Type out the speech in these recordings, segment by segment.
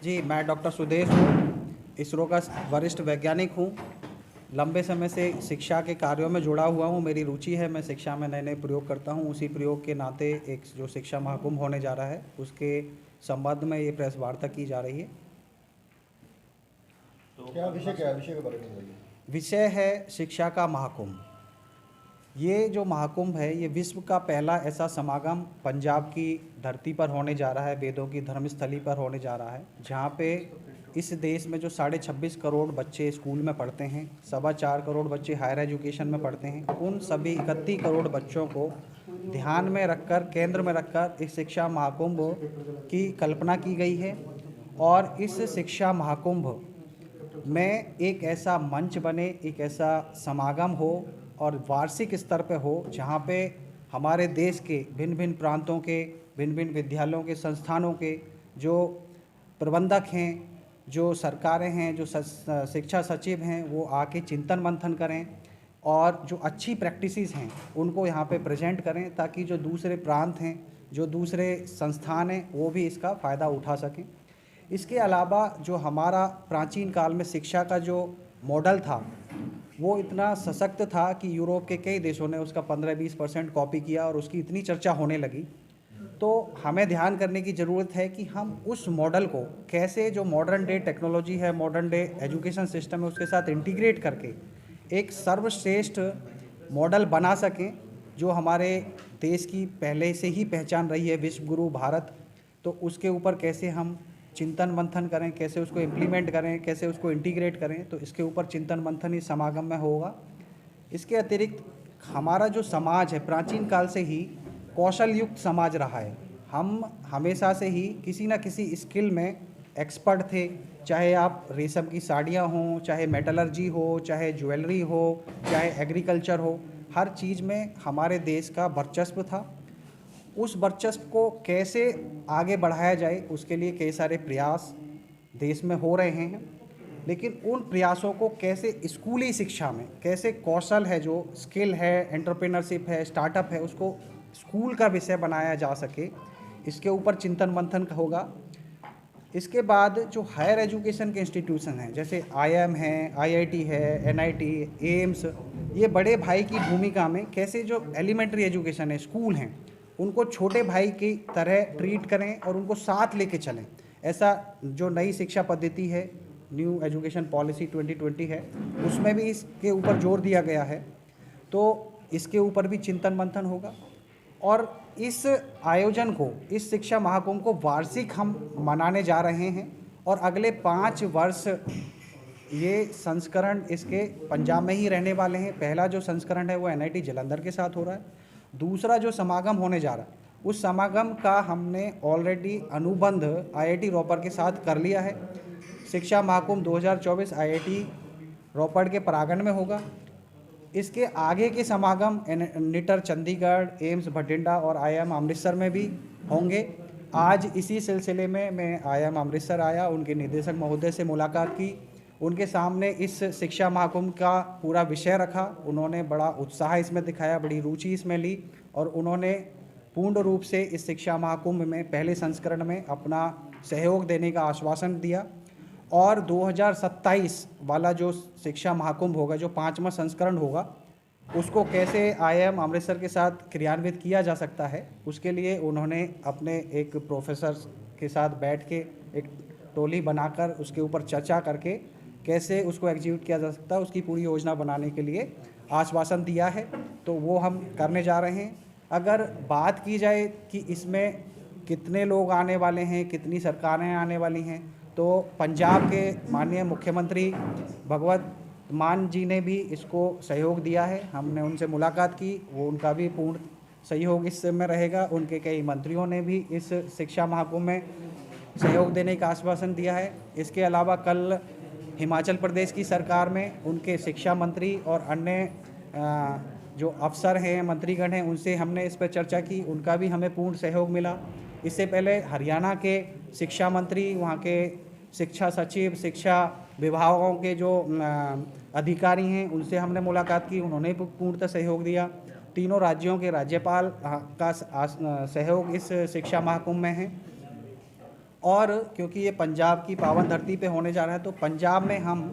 जी, मैं डॉक्टर सुदेश हूँ, इसरो का वरिष्ठ वैज्ञानिक हूँ। लंबे समय से शिक्षा के कार्यों में जुड़ा हुआ हूँ। मेरी रुचि है, मैं शिक्षा में नए-नए प्रयोग करता हूँ। उसी प्रयोग के नाते एक जो शिक्षा महाकुंभ होने जा रहा है, उसके संबंध में ये प्रेस वार्ता की जा रही है। तो क्या है विषय के बारे में बताइए। विषय है शिक्षा का महाकुंभ। ये जो महाकुंभ है, ये विश्व का पहला ऐसा समागम पंजाब की धरती पर होने जा रहा है, वेदों की धर्मस्थली पर होने जा रहा है, जहाँ पे इस देश में जो 26.5 करोड़ बच्चे स्कूल में पढ़ते हैं, 4.25 करोड़ बच्चे हायर एजुकेशन में पढ़ते हैं, उन सभी 31 करोड़ बच्चों को ध्यान में रखकर, केंद्र में रखकर इस शिक्षा महाकुंभ की कल्पना की गई है। और इस शिक्षा महाकुंभ में एक ऐसा मंच बने, एक ऐसा समागम हो और वार्षिक स्तर पे हो, जहाँ पे हमारे देश के भिन्न भिन्न प्रांतों के, भिन्न भिन्न विद्यालयों के, संस्थानों के जो प्रबंधक हैं, जो सरकारें हैं, जो शिक्षा सचिव हैं, वो आके चिंतन मंथन करें और जो अच्छी प्रैक्टिसेस हैं उनको यहाँ पे प्रेजेंट करें, ताकि जो दूसरे प्रांत हैं, जो दूसरे संस्थान हैं, वो भी इसका फ़ायदा उठा सकें। इसके अलावा जो हमारा प्राचीन काल में शिक्षा का जो मॉडल था, वो इतना सशक्त था कि यूरोप के कई देशों ने उसका 15-20% कॉपी किया और उसकी इतनी चर्चा होने लगी। तो हमें ध्यान करने की ज़रूरत है कि हम उस मॉडल को कैसे, जो मॉडर्न डे टेक्नोलॉजी है, मॉडर्न डे एजुकेशन सिस्टम है, उसके साथ इंटीग्रेट करके एक सर्वश्रेष्ठ मॉडल बना सकें, जो हमारे देश की पहले से ही पहचान रही है, विश्व गुरु भारत। तो उसके ऊपर कैसे हम चिंतन मंथन करें, कैसे उसको इम्प्लीमेंट करें, कैसे उसको इंटीग्रेट करें, तो इसके ऊपर चिंतन मंथन इस समागम में होगा। इसके अतिरिक्त हमारा जो समाज है, प्राचीन काल से ही कौशल युक्त समाज रहा है। हम हमेशा से ही किसी न किसी स्किल में एक्सपर्ट थे, चाहे आप रेशम की साड़ियाँ हों, चाहे मेटलर्जी हो, चाहे ज्वेलरी हो, चाहे एग्रीकल्चर हो, हर चीज़ में हमारे देश का वर्चस्व था। उस वर्चस्व को कैसे आगे बढ़ाया जाए, उसके लिए कई सारे प्रयास देश में हो रहे हैं। लेकिन उन प्रयासों को कैसे स्कूली शिक्षा में, कैसे कौशल है, जो स्किल है, एंटरप्रेन्योरशिप है, स्टार्टअप है, उसको स्कूल का विषय बनाया जा सके, इसके ऊपर चिंतन मंथन होगा। इसके बाद जो हायर एजुकेशन के इंस्टीट्यूशन हैं, जैसे आईआईएम है, आईआईटी है, एनआईटी, एम्स, ये बड़े भाई की भूमिका में कैसे जो एलिमेंट्री एजुकेशन है, स्कूल हैं, उनको छोटे भाई की तरह ट्रीट करें और उनको साथ लेके चलें। ऐसा जो नई शिक्षा पद्धति है, न्यू एजुकेशन पॉलिसी 2020 है, उसमें भी इसके ऊपर जोर दिया गया है। तो इसके ऊपर भी चिंतन मंथन होगा। और इस आयोजन को, इस शिक्षा महाकुंभ को वार्षिक हम मनाने जा रहे हैं और अगले 5 वर्ष ये संस्करण इसके पंजाब में ही रहने वाले हैं। पहला जो संस्करण है वो एनआईटी जालंधर के साथ हो रहा है। दूसरा जो समागम होने जा रहा है, उस समागम का हमने ऑलरेडी अनुबंध आईआईटी रोपड़ के साथ कर लिया है। शिक्षा महाकुंभ 2024 आईआईटी रोपड़ के परागण में होगा। इसके आगे के समागम निटर चंडीगढ़, एम्स भटिंडा और आईआईएम अमृतसर में भी होंगे। आज इसी सिलसिले में मैं आईआईएम अमृतसर आया, उनके निदेशक महोदय से मुलाकात की, उनके सामने इस शिक्षा महाकुंभ का पूरा विषय रखा। उन्होंने बड़ा उत्साह इसमें दिखाया, बड़ी रुचि इसमें ली और उन्होंने पूर्ण रूप से इस शिक्षा महाकुंभ में पहले संस्करण में अपना सहयोग देने का आश्वासन दिया। और 2027 वाला जो शिक्षा महाकुंभ होगा, जो 5वां संस्करण होगा, उसको कैसे आईआईएम अमृतसर के साथ क्रियान्वित किया जा सकता है, उसके लिए उन्होंने अपने एक प्रोफेसर के साथ बैठ के एक टोली बनाकर उसके ऊपर चर्चा करके कैसे उसको एग्जीक्यूट किया जा सकता है, उसकी पूरी योजना बनाने के लिए आश्वासन दिया है। तो वो हम करने जा रहे हैं। अगर बात की जाए कि इसमें कितने लोग आने वाले हैं, कितनी सरकारें आने वाली हैं, तो पंजाब के माननीय मुख्यमंत्री भगवत मान जी ने भी इसको सहयोग दिया है। हमने उनसे मुलाकात की, वो उनका भी पूर्ण सहयोग इसमें रहेगा। उनके कई मंत्रियों ने भी इस शिक्षा महाकुंभ में सहयोग देने का आश्वासन दिया है। इसके अलावा कल हिमाचल प्रदेश की सरकार में उनके शिक्षा मंत्री और अन्य जो अफसर हैं, मंत्रीगण हैं, उनसे हमने इस पर चर्चा की, उनका भी हमें पूर्ण सहयोग मिला। इससे पहले हरियाणा के शिक्षा मंत्री, वहाँ के शिक्षा सचिव, शिक्षा विभागों के जो अधिकारी हैं, उनसे हमने मुलाकात की, उन्होंने पूर्णतः सहयोग दिया। तीनों राज्यों के राज्यपाल का सहयोग इस शिक्षा महाकुंभ में है। और क्योंकि ये पंजाब की पावन धरती पे होने जा रहा है, तो पंजाब में हम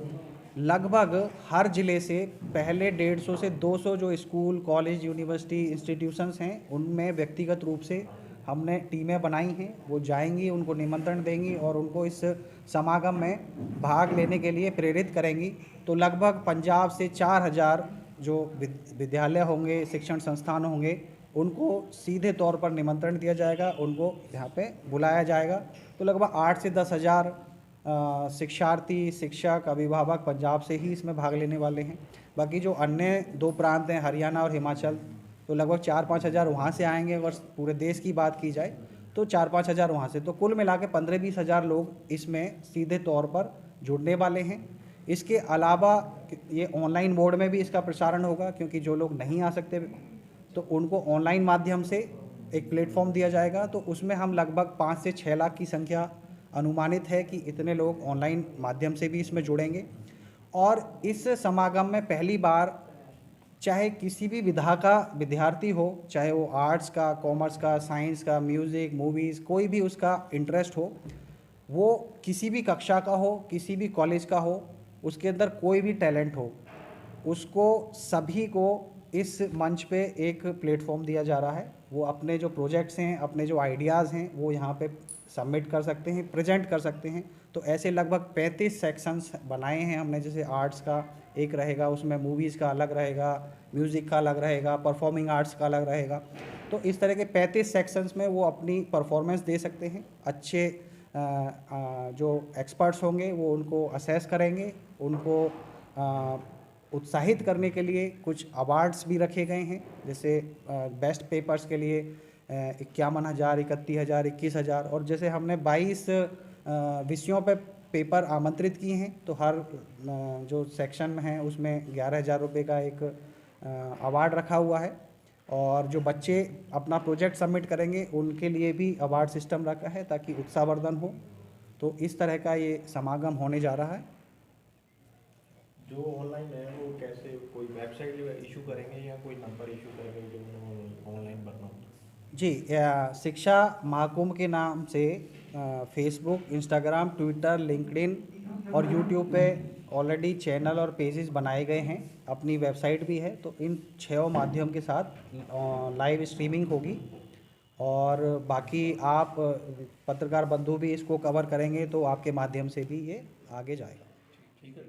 लगभग हर ज़िले से पहले 150 से 200 जो स्कूल, कॉलेज, यूनिवर्सिटी, इंस्टीट्यूशंस हैं, उनमें व्यक्तिगत रूप से हमने टीमें बनाई हैं। वो जाएंगी, उनको निमंत्रण देंगी और उनको इस समागम में भाग लेने के लिए प्रेरित करेंगी। तो लगभग पंजाब से 4000 जो विद्यालय होंगे, शिक्षण संस्थान होंगे, उनको सीधे तौर पर निमंत्रण दिया जाएगा, उनको यहाँ पे बुलाया जाएगा। तो लगभग 8 से 10 हज़ार शिक्षार्थी, शिक्षक, अभिभावक पंजाब से ही इसमें भाग लेने वाले हैं। बाकी जो अन्य 2 प्रांत हैं, हरियाणा और हिमाचल, तो लगभग 4-5 हज़ार वहाँ से आएंगे। अगर पूरे देश की बात की जाए तो 4-5 हज़ार वहाँ से, तो कुल मिला के 15-20 हज़ार लोग इसमें सीधे तौर पर जुड़ने वाले हैं। इसके अलावा ये ऑनलाइन मोड में भी इसका प्रसारण होगा, क्योंकि जो लोग नहीं आ सकते तो उनको ऑनलाइन माध्यम से एक प्लेटफॉर्म दिया जाएगा। तो उसमें हम लगभग 5 से 6 लाख की संख्या अनुमानित है कि इतने लोग ऑनलाइन माध्यम से भी इसमें जुड़ेंगे। और इस समागम में पहली बार चाहे किसी भी विधा का विद्यार्थी हो, चाहे वो आर्ट्स का, कॉमर्स का, साइंस का, म्यूज़िक, मूवीज़, कोई भी उसका इंटरेस्ट हो, वो किसी भी कक्षा का हो, किसी भी कॉलेज का हो, उसके अंदर कोई भी टैलेंट हो, उसको सभी को इस मंच पे एक प्लेटफॉर्म दिया जा रहा है। वो अपने जो प्रोजेक्ट्स हैं, अपने जो आइडियाज़ हैं, वो यहाँ पे सबमिट कर सकते हैं, प्रेजेंट कर सकते हैं। तो ऐसे लगभग 35 सेक्शंस बनाए हैं हमने। जैसे आर्ट्स का एक रहेगा, उसमें मूवीज़ का अलग रहेगा, म्यूज़िक का अलग रहेगा, परफॉर्मिंग आर्ट्स का अलग रहेगा। तो इस तरह के 35 सेक्शंस में वो अपनी परफॉर्मेंस दे सकते हैं। अच्छे जो एक्सपर्ट्स होंगे वो उनको असेस करेंगे, उनको उत्साहित करने के लिए कुछ अवार्ड्स भी रखे गए हैं। जैसे बेस्ट पेपर्स के लिए 51,000, 31,000, 21,000, और जैसे हमने 22 विषयों पे पेपर आमंत्रित किए हैं, तो हर जो सेक्शन में है उसमें 11,000 रुपये का एक अवार्ड रखा हुआ है। और जो बच्चे अपना प्रोजेक्ट सबमिट करेंगे उनके लिए भी अवार्ड सिस्टम रखा है, ताकि उत्साहवर्धन हो। तो इस तरह का ये समागम होने जा रहा है। जो ऑनलाइन है वो कैसे, कोई वेबसाइट इशू करेंगे या कोई नंबर इशू करेंगे जो ऑनलाइन भरना होता है? जी, शिक्षा महाकुंभ के नाम से फेसबुक, इंस्टाग्राम, ट्विटर, लिंक्डइन और यूट्यूब पे ऑलरेडी चैनल और पेजेस बनाए गए हैं। अपनी वेबसाइट भी है। तो इन 6 माध्यम के साथ लाइव स्ट्रीमिंग होगी। और बाकी आप पत्रकार बंधु भी इसको कवर करेंगे, तो आपके माध्यम से भी ये आगे जाएगा। ठीक है।